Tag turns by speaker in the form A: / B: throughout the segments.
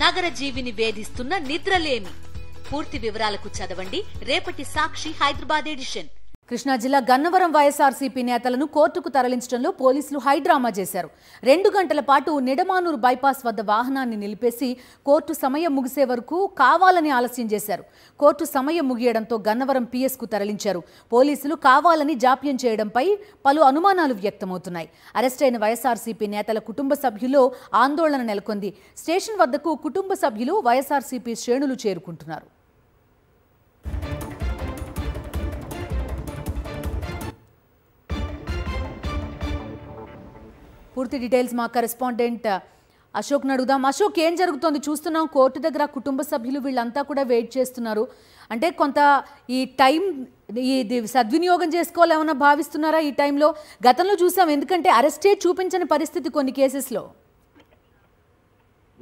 A: నగర జీవిని వేధిస్తున్న నిద్రలేమి. పూర్తి వివరాలకు చదవండి రేపటి సాక్షి హైదరాబాద్ ఎడిషన్.
B: కృష్ణా జిల్లా గన్నవరం వైఎస్ఆర్సీపీ నేతలను కోర్టుకు తరలించడంలో పోలీసులు హైడ్రామా చేశారు. 2 గంటల పాటు నిడమానూరు బైపాస్ వద్ద వాహనాన్ని నిలిపేసి కోర్టు సమయం ముగిసే వరకు కావాలని ఆలస్యం చేశారు. కోర్టు సమయం ముగియడంతో గన్నవరం పిఎస్కు తరలించారు. పోలీసులు కావాలని జాప్యం చేయడంపై పలు అనుమానాలు వ్యక్తమవుతున్నాయి. అరెస్టైన వైఎస్ఆర్సీపీ నేతల కుటుంబ సభ్యుల్లో ఆందోళన నెలకొంది. స్టేషన్ వద్దకు కుటుంబ సభ్యులు వైఎస్ఆర్సీపీ శ్రేణులు చేరుకుంటున్నారు. పూర్తి డీటెయిల్స్ మా కరెస్పాండెంట్ అశోక్ అడుగుదాం. అశోక్, ఏం జరుగుతోంది? చూస్తున్నాం కోర్టు దగ్గర కుటుంబ సభ్యులు వీళ్ళంతా కూడా వెయిట్ చేస్తున్నారు. అంటే కొంత ఈ టైం ఇది సద్వినియోగం చేసుకోవాలేమన్నా భావిస్తున్నారా ఈ టైంలో? గతంలో చూసాం, ఎందుకంటే అరెస్టే చూపించని పరిస్థితి కొన్ని కేసెస్లో.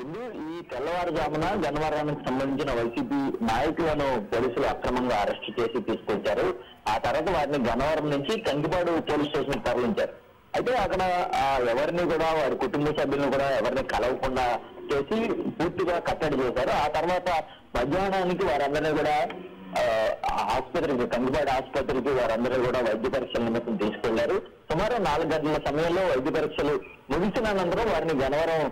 C: ముందు ఈ తెల్లవారుజామున గన్నవరానికి సంబంధించిన వైసీపీ నాయకులను పోలీసులు అక్రమంగా అరెస్ట్ చేసి తీసుకొచ్చారు. ఆ తర్వాత వారిని గన్నవరం నుంచి కంకిపాడు పోలీస్ స్టేషన్ తరలించారు. అయితే అక్కడ ఎవరిని కూడా వారి కుటుంబ సభ్యులను కూడా ఎవరిని కలవకుండా చేసి పూర్తిగా కట్టడి చేశారు. ఆ తర్వాత మధ్యాహ్నానికి వారందరినీ కూడా ఆసుపత్రికి, కంకిపాడు ఆసుపత్రికి వారందరూ కూడా వైద్య పరీక్షల నిమిత్తం తీసుకెళ్లారు. సుమారు 4 గంటల సమయంలో వైద్య పరీక్షలు ముగిసిన అనంతరం వారిని గన్నవరం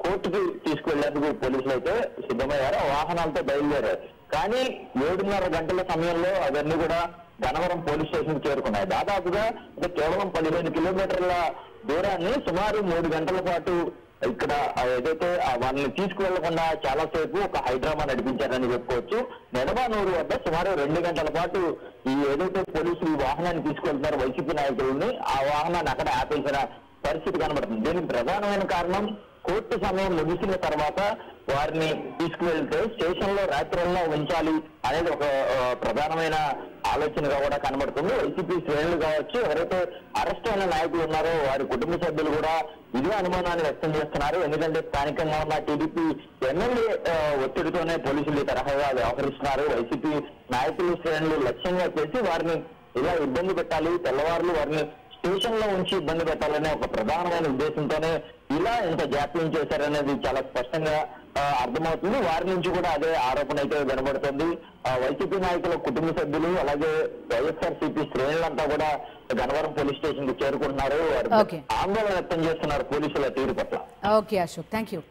C: కోర్టుకి తీసుకెళ్లేందుకు పోలీసులు అయితే సిద్ధమయ్యారు. వాహనాలతో బయలుదేరారు. కానీ 7:30 గంటల సమయంలో అవన్నీ కూడా గన్నవరం పోలీస్ స్టేషన్ చేరుకున్నాయి. దాదాపుగా కేవలం 15 కిలోమీటర్ల దూరాన్ని సుమారు 3 గంటల పాటు ఇక్కడ ఏదైతే వాళ్ళని తీసుకువెళ్లకుండా చాలాసేపు ఒక హైడ్రామా నడిపించారని చెప్పుకోవచ్చు. నెడమానూరు వద్ద సుమారు 2 గంటల పాటు ఈ ఏదైతే పోలీసులు ఈ వాహనాన్ని తీసుకెళ్తున్నారో వైసీపీ నాయకులని, ఆ వాహనాన్ని అక్కడ ఆపేసిన పరిస్థితి కనబడుతుంది. దీనికి ప్రధానమైన కారణం కోర్టు సమయం ముగిసిన తర్వాత వారిని తీసుకువెళ్తే స్టేషన్ లో రాత్రుల్లో ఉంచాలి అనేది ఒక ప్రధానమైన ఆలోచనగా కూడా కనబడుతుంది. వైసీపీ శ్రేణులు కావచ్చు, ఎవరైతే అరెస్ట్ అయిన నాయకులు ఉన్నారో వారి కుటుంబ సభ్యులు కూడా ఇదే అనుమానాన్ని వ్యక్తం చేస్తున్నారు. ఎందుకంటే స్థానికంగా ఉన్న టీడీపీ ఎమ్మెల్యే ఒత్తిడితోనే పోలీసులు ఈ తరహాగా వ్యవహరిస్తున్నారు. వైసీపీ నాయకులు శ్రేణులు లక్ష్యంగా చేసి వారిని ఇలా ఇబ్బంది పెట్టాలి, తెల్లవారులు వారిని స్టేషన్ లో ఉంచి ఇబ్బంది పెట్టాలనే ఒక ప్రధానమైన ఉద్దేశంతోనే ఇలా ఇంత జాప్యం చేశారనేది చాలా స్పష్టంగా అర్థమవుతుంది. వారి నుంచి కూడా అదే ఆరోపణ అయితే వినబడుతుంది. వైసీపీ నాయకుల కుటుంబ సభ్యులు అలాగే వైఎస్ఆర్సీపీ శ్రేణులంతా కూడా గన్నవరం పోలీస్ స్టేషన్ కు చేరుకుంటున్నారు. ఆందోళన వ్యక్తం చేస్తున్నారు పోలీసుల తీరు పట్ల.
B: Okay Ashok, thank you.